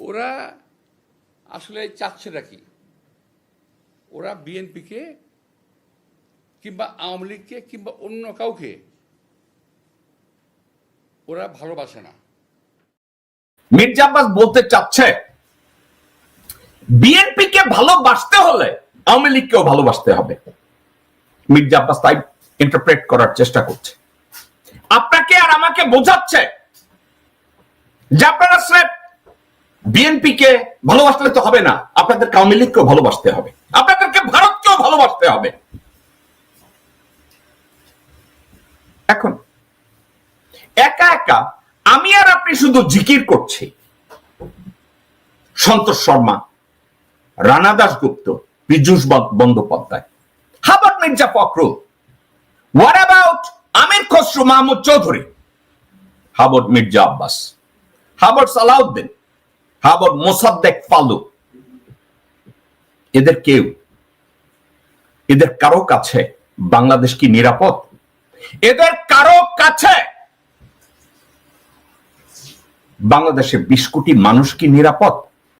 ওরা আসলে চাচ্ছেটা কি? ওরা বিএনপিকে কিংবা আওয়ামী লীগকে কিংবা অন্য কাউকে ওরা ভালোবাসে না। মির্জা আব্বাস বলতে চাচ্ছে বিএনপিকে ভালোবাসতে হলে আওয়ামী লীগকেও ভালোবাসতে হবে। মির্জা আব্বাস তাই ইন্টারপ্রেট করার চেষ্টা করছে, আপনাকে আর আমাকে বোঝাচ্ছে যে আপনারা স্রেফ বিএনপিকে ভালোবাসলে তো হবে না, আপনাদেরকে আওয়ামী লীগকেও ভালোবাসতে হবে, আপনাদেরকে ভারতকেও ভালোবাসতে হবে। এখন একা একা আমি আর আপনি শুধু জিকির করছি, Santosh Sharma, Rana Dasgupta, Piyush Bandyopadhyay, how about Mirza Fakhrul, what about Amir Khasru Mahmud Chowdhury, how about Mirza Abbas, how about Salauddin, how about Mosaddek Falu? এদের কারো কাছে বাংলাদেশ কি নিরাপদ? এদের কারো কাছে বাংলাদেশে 20 কোটি মানুষ কি নিরাপদ?